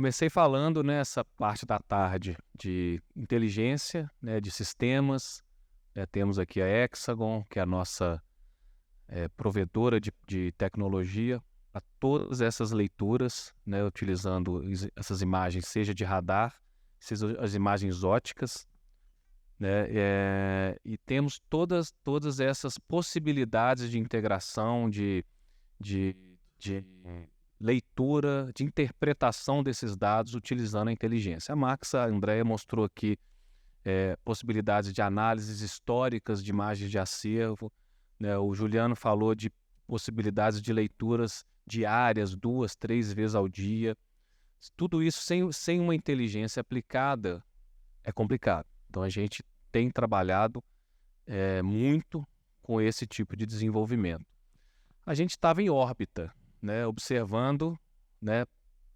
comecei falando nessa parte da tarde de inteligência, né, de sistemas. Temos aqui a Hexagon, que é a nossa provedora de tecnologia para todas essas leituras, né, utilizando essas imagens, seja de radar, seja as imagens óticas, né, e temos todas essas possibilidades de integração, de leitura, de interpretação desses dados utilizando a inteligência. A Max, a Andrea mostrou aqui possibilidades de análises históricas de imagens de acervo, né? O Juliano falou de possibilidades de leituras diárias, 2, 3 vezes ao dia. Tudo isso sem uma inteligência aplicada é complicado. Então a gente tem trabalhado muito com esse tipo de desenvolvimento. A gente estava em órbita, né, observando, né,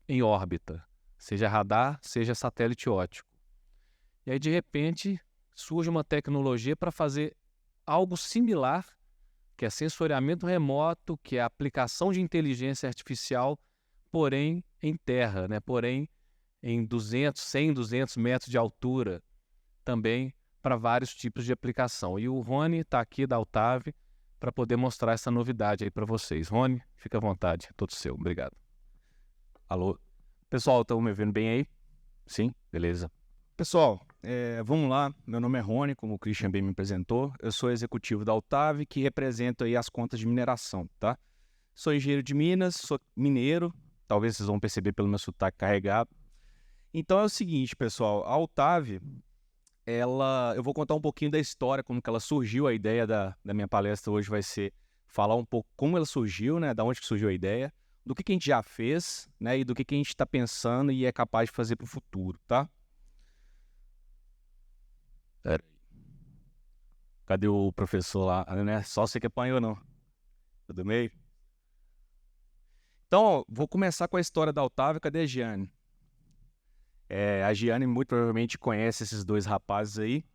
em órbita, seja radar, seja satélite óptico. E aí, de repente, surge uma tecnologia para fazer algo similar, que é sensoriamento remoto, que é a aplicação de inteligência artificial, porém em terra, né, porém em 200, 100, 200 metros de altura, também para vários tipos de aplicação. E o Rony está aqui da Altave para poder mostrar essa novidade aí para vocês. Rony, fica à vontade, todo seu. Obrigado. Alô? Pessoal, estão me ouvindo bem aí? Sim? Beleza. Pessoal, vamos lá. Meu nome é Rony, como o Christian bem me apresentou. Eu sou executivo da Altave, que representa aí as contas de mineração, tá? Sou engenheiro de Minas, sou mineiro. Talvez vocês vão perceber pelo meu sotaque carregado. Então é o seguinte, pessoal. A Altave, eu vou contar um pouquinho da história, como que ela surgiu. A ideia da minha palestra hoje vai ser falar um pouco como ela surgiu, né? Da onde que surgiu a ideia, do que a gente já fez, né? E do que a gente está pensando e é capaz de fazer para o futuro, tá? Cadê o professor lá? Né? Só você que apanhou, não? Tudo bem? Então, ó, vou começar com a história da Altave. Cadê a Giane? A Giane muito provavelmente conhece esses dois rapazes aí.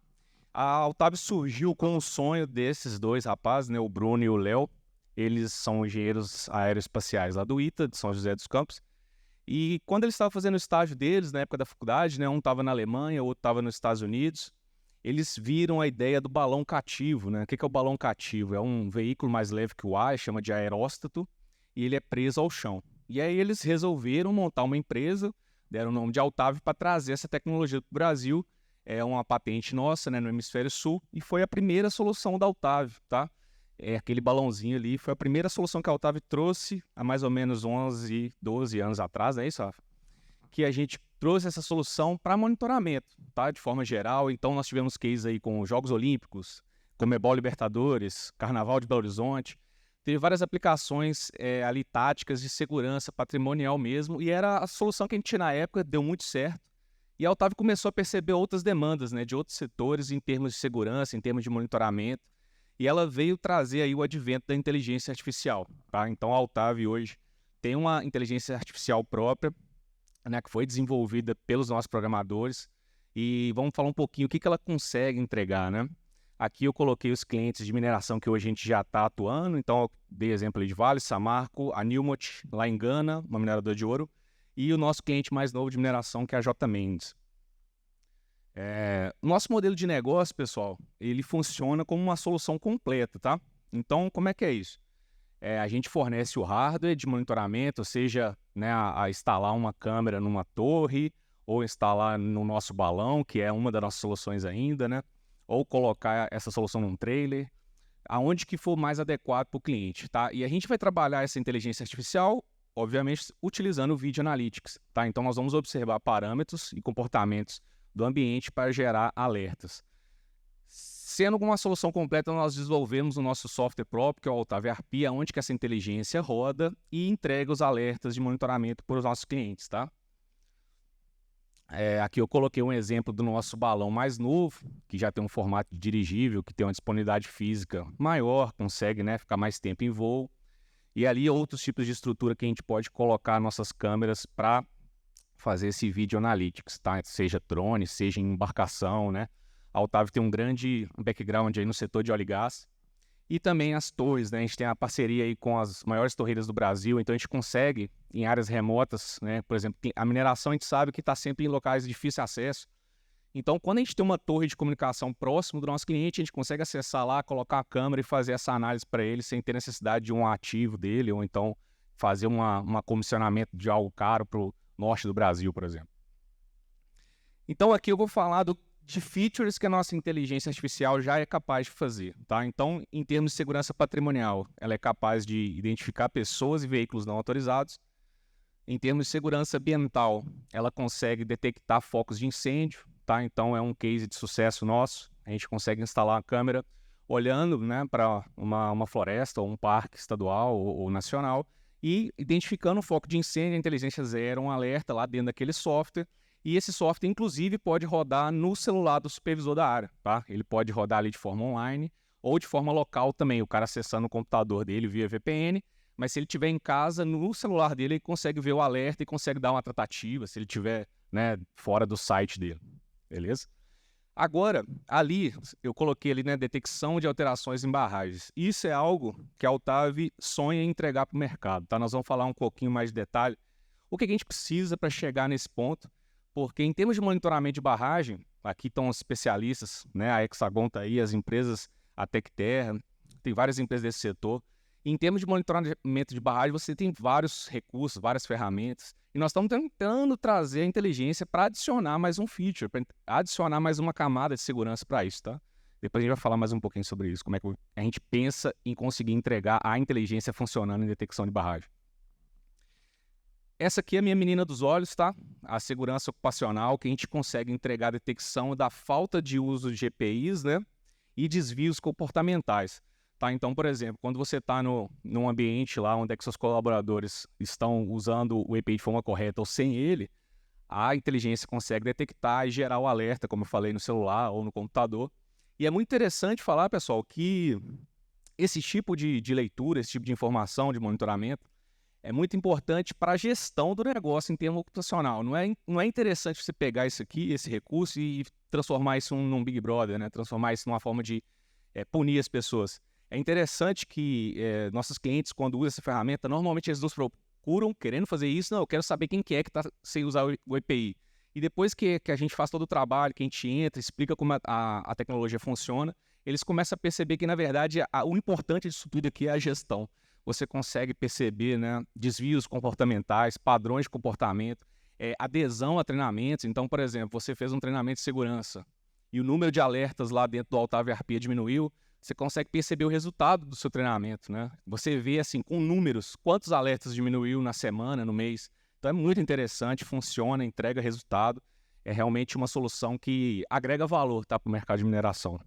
A Altave surgiu com o sonho desses dois rapazes, né, o Bruno e o Léo. Eles são engenheiros aeroespaciais lá do ITA, de São José dos Campos. E quando eles estavam fazendo o estágio deles, na época da faculdade, né, um estava na Alemanha, o outro estava nos Estados Unidos, eles viram a ideia do balão cativo, né? O que é o balão cativo? É um veículo mais leve que o ar, chama de aeróstato, e ele é preso ao chão. E aí eles resolveram montar uma empresa, deram o nome de Altave para trazer essa tecnologia para o Brasil. É uma patente nossa, né, no Hemisfério Sul, e foi a primeira solução da Altave, tá? Aquele balãozinho ali foi a primeira solução que a Altave trouxe há mais ou menos 11, 12 anos atrás, não é isso, Rafa? Que a gente trouxe essa solução para monitoramento, tá? De forma geral. Então nós tivemos case aí com Jogos Olímpicos, Conmebol Libertadores, Carnaval de Belo Horizonte. Teve várias aplicações ali táticas de segurança patrimonial mesmo, e era a solução que a gente tinha na época, deu muito certo. E a Altave começou a perceber outras demandas, né, de outros setores em termos de segurança, em termos de monitoramento, e ela veio trazer aí o advento da inteligência artificial, tá? Então a Altave hoje tem uma inteligência artificial própria, né, que foi desenvolvida pelos nossos programadores, e vamos falar um pouquinho o que ela consegue entregar, né? Aqui eu coloquei os clientes de mineração que hoje a gente já está atuando, então eu dei exemplo ali de Vale, Samarco, a Newmont, lá em Gana, uma mineradora de ouro, e o nosso cliente mais novo de mineração, que é a J. Mendes. Nosso modelo de negócio, pessoal, ele funciona como uma solução completa, tá? Então, como é que é isso? A gente fornece o hardware de monitoramento, seja, né, a instalar uma câmera numa torre, ou instalar no nosso balão, que é uma das nossas soluções ainda, né? Ou colocar essa solução num trailer, aonde que for mais adequado para o cliente, tá? E a gente vai trabalhar essa inteligência artificial, obviamente, utilizando o Video Analytics, tá? Então, nós vamos observar parâmetros e comportamentos do ambiente para gerar alertas. Sendo uma solução completa, nós desenvolvemos o nosso software próprio, que é o Altave Arpia, onde que essa inteligência roda e entrega os alertas de monitoramento para os nossos clientes, tá? Aqui eu coloquei um exemplo do nosso balão mais novo, que já tem um formato dirigível, que tem uma disponibilidade física maior, consegue, né, ficar mais tempo em voo. E ali outros tipos de estrutura que a gente pode colocar nossas câmeras para fazer esse Video Analytics, tá? Seja drone, seja em embarcação, né? A Altave tem um grande background aí no setor de óleo e gás. E também as torres, né? A gente tem a parceria aí com as maiores torreiras do Brasil, então a gente consegue, em áreas remotas, né? Por exemplo, a mineração a gente sabe que está sempre em locais de difícil acesso. Então, quando a gente tem uma torre de comunicação próximo do nosso cliente, a gente consegue acessar lá, colocar a câmera e fazer essa análise para ele sem ter necessidade de um ativo dele, ou então fazer um comissionamento de algo caro para o norte do Brasil, por exemplo. Então, aqui eu vou falar de features que a nossa inteligência artificial já é capaz de fazer, tá? Então, em termos de segurança patrimonial, ela é capaz de identificar pessoas e veículos não autorizados. Em termos de segurança ambiental, ela consegue detectar focos de incêndio, tá? Então, é um case de sucesso nosso. A gente consegue instalar a câmera olhando, né, para uma floresta ou um parque estadual ou nacional e identificando o foco de incêndio, a inteligência zera um alerta lá dentro daquele software. E esse software, inclusive, pode rodar no celular do supervisor da área, tá? Ele pode rodar ali de forma online ou de forma local também, o cara acessando o computador dele via VPN, mas se ele estiver em casa, no celular dele, ele consegue ver o alerta e consegue dar uma tratativa, se ele estiver, né, fora do site dele, beleza? Agora, ali, eu coloquei ali, né, detecção de alterações em barragens. Isso é algo que a Otave sonha em entregar para o mercado, tá? Nós vamos falar um pouquinho mais de detalhe. O que a gente precisa para chegar nesse ponto? Porque em termos de monitoramento de barragem, aqui estão os especialistas, né? A Hexagon está aí, as empresas, a Tecterra, tem várias empresas desse setor. E em termos de monitoramento de barragem, você tem vários recursos, várias ferramentas. E nós estamos tentando trazer a inteligência para adicionar mais um feature, para adicionar mais uma camada de segurança para isso, tá? Depois a gente vai falar mais um pouquinho sobre isso, como é que a gente pensa em conseguir entregar a inteligência funcionando em detecção de barragem. Essa aqui é a minha menina dos olhos, tá? A segurança ocupacional, que a gente consegue entregar a detecção da falta de uso de EPIs, né? E desvios comportamentais, tá? Então, por exemplo, quando você está num ambiente lá onde é que seus colaboradores estão usando o EPI de forma correta ou sem ele, a inteligência consegue detectar e gerar o alerta, como eu falei, no celular ou no computador. E é muito interessante falar, pessoal, que esse tipo de leitura, esse tipo de informação, de monitoramento, é muito importante para a gestão do negócio em termo ocupacional. Não é interessante você pegar isso aqui, esse recurso, e transformar isso num Big Brother, né? Transformar isso numa forma de punir as pessoas. É interessante que nossos clientes, quando usam essa ferramenta, normalmente eles nos procuram querendo fazer isso. Não, eu quero saber quem que é que está sem usar o EPI. E depois que a gente faz todo o trabalho, que a gente entra, explica como a tecnologia funciona, eles começam a perceber que, na verdade, o importante disso tudo aqui é a gestão. Você consegue perceber, né, desvios comportamentais, padrões de comportamento, adesão a treinamentos. Então, por exemplo, você fez um treinamento de segurança e o número de alertas lá dentro do Altavia RP diminuiu, você consegue perceber o resultado do seu treinamento, né? Você vê, assim, com números, quantos alertas diminuiu na semana, no mês. Então, é muito interessante, funciona, entrega resultado. É realmente uma solução que agrega valor, tá, para o mercado de mineração.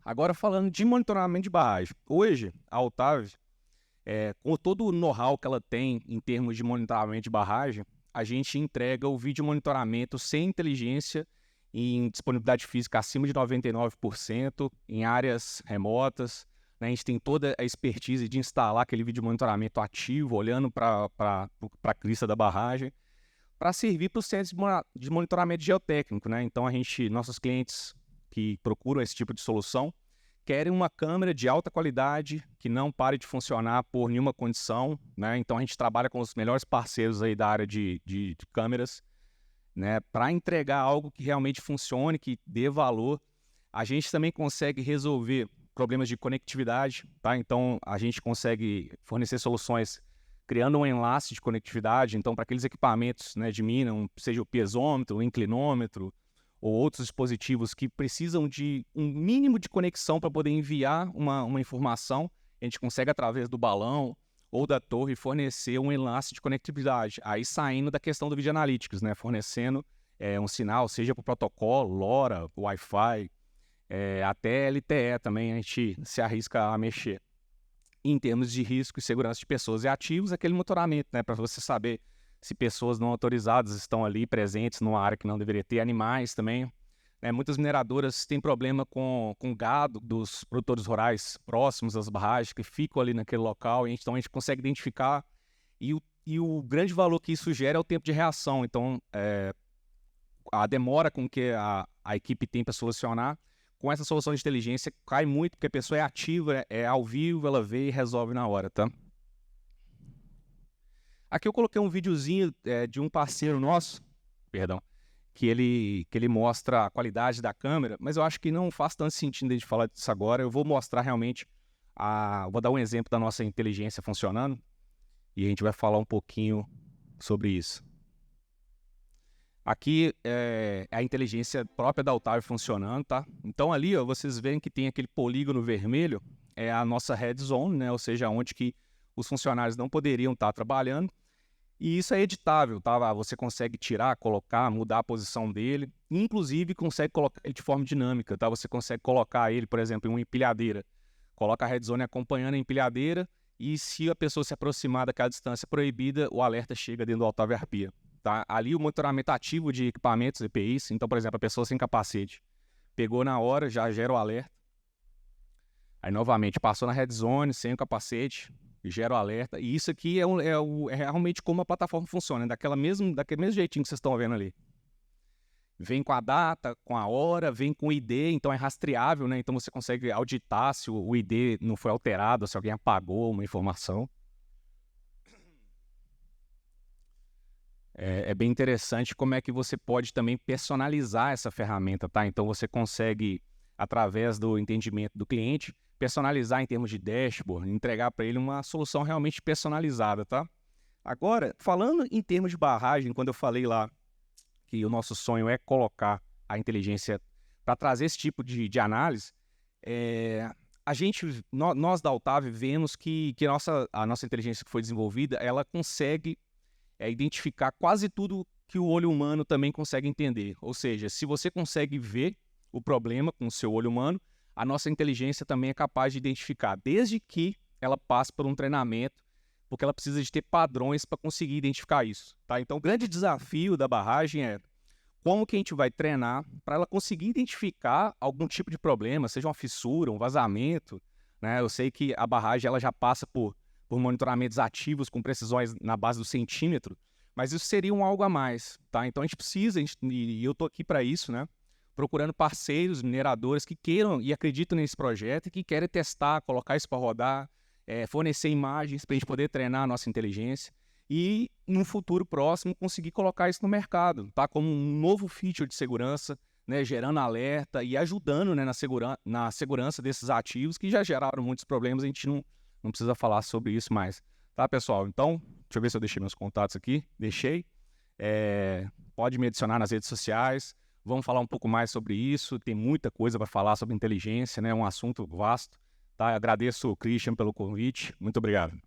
Agora, falando de monitoramento de barragem. Hoje, a Otave, com todo o know-how que ela tem em termos de monitoramento de barragem, a gente entrega o vídeo monitoramento sem inteligência em disponibilidade física acima de 99%, em áreas remotas. Né? A gente tem toda a expertise de instalar aquele vídeo monitoramento ativo, olhando para a crista da barragem, para servir para os centros de monitoramento geotécnico. Né? Então, nossos clientes que procuram esse tipo de solução querem uma câmera de alta qualidade que não pare de funcionar por nenhuma condição, né? Então a gente trabalha com os melhores parceiros aí da área de câmeras, né? Para entregar algo que realmente funcione, que dê valor. A gente também consegue resolver problemas de conectividade, tá? Então a gente consegue fornecer soluções criando um enlace de conectividade. Então, para aqueles equipamentos, né, de mina, seja o piezômetro, o inclinômetro, ou outros dispositivos que precisam de um mínimo de conexão para poder enviar uma informação, a gente consegue, através do balão ou da torre, fornecer um enlace de conectividade. Aí saindo da questão do Video Analytics, né? Fornecendo um sinal, seja para o protocolo, LoRa, Wi-Fi, até LTE também a gente se arrisca a mexer. Em termos de risco e segurança de pessoas e ativos, aquele monitoramento, né? Para você saber se pessoas não autorizadas estão ali presentes numa área que não deveria ter, animais também. Muitas mineradoras têm problema com gado dos produtores rurais próximos às barragens, que ficam ali naquele local, então a gente consegue identificar, e o grande valor que isso gera é o tempo de reação. Então, a demora com que a equipe tem para solucionar com essa solução de inteligência cai muito, porque a pessoa é ativa, é ao vivo, ela vê e resolve na hora, tá? Aqui eu coloquei um videozinho de um parceiro nosso, perdão, que ele mostra a qualidade da câmera, mas eu acho que não faz tanto sentido a gente falar disso agora. Eu vou mostrar realmente, vou dar um exemplo da nossa inteligência funcionando e a gente vai falar um pouquinho sobre isso. Aqui é a inteligência própria da Otávio funcionando, tá? Então ali, ó, vocês veem que tem aquele polígono vermelho, é a nossa red zone, né? Ou seja, onde que os funcionários não poderiam estar trabalhando. E isso é editável, tá? Você consegue tirar, colocar, mudar a posição dele, e, inclusive consegue colocar ele de forma dinâmica, tá? Você consegue colocar ele, por exemplo, em uma empilhadeira. Coloca a red zone acompanhando a empilhadeira e se a pessoa se aproximar daquela distância proibida, o alerta chega dentro do Otávio Arpia. Tá? Ali o monitoramento ativo de equipamentos EPIs, então, por exemplo, a pessoa sem capacete pegou na hora, já gera o alerta. Aí, novamente, passou na red zone, sem o capacete, gera o alerta. E isso aqui é realmente como a plataforma funciona, daquele mesmo jeitinho que vocês estão vendo ali. Vem com a data, com a hora, vem com o ID, então é rastreável, né? Então você consegue auditar se o ID não foi alterado, se alguém apagou uma informação. É bem interessante como é que você pode também personalizar essa ferramenta, tá? Então você consegue, através do entendimento do cliente, personalizar em termos de dashboard, entregar para ele uma solução realmente personalizada, tá? Agora, falando em termos de barragem, quando eu falei lá que o nosso sonho é colocar a inteligência para trazer esse tipo de análise, nós da Otávio vemos que a nossa inteligência que foi desenvolvida, ela consegue identificar quase tudo que o olho humano também consegue entender. Ou seja, se você consegue ver o problema com o seu olho humano, a nossa inteligência também é capaz de identificar, desde que ela passe por um treinamento, porque ela precisa de ter padrões para conseguir identificar isso. Tá? Então, o grande desafio da barragem é como que a gente vai treinar para ela conseguir identificar algum tipo de problema, seja uma fissura, um vazamento, né? Eu sei que a barragem ela já passa por monitoramentos ativos com precisões na base do centímetro, mas isso seria algo a mais, tá? Então a gente precisa, e eu estou aqui para isso, né? Procurando parceiros, mineradores que queiram e acreditam nesse projeto e que querem testar, colocar isso para rodar, fornecer imagens para a gente poder treinar a nossa inteligência e, no futuro próximo, conseguir colocar isso no mercado, tá? Como um novo feature de segurança, né? Gerando alerta e ajudando, né? na segurança desses ativos que já geraram muitos problemas, a gente não precisa falar sobre isso mais. Tá, pessoal? Então, deixa eu ver se eu deixei meus contatos aqui. Deixei. Pode me adicionar nas redes sociais. Vamos falar um pouco mais sobre isso. Tem muita coisa para falar sobre inteligência, né? É um assunto vasto. Tá? Agradeço o Christian pelo convite. Muito obrigado.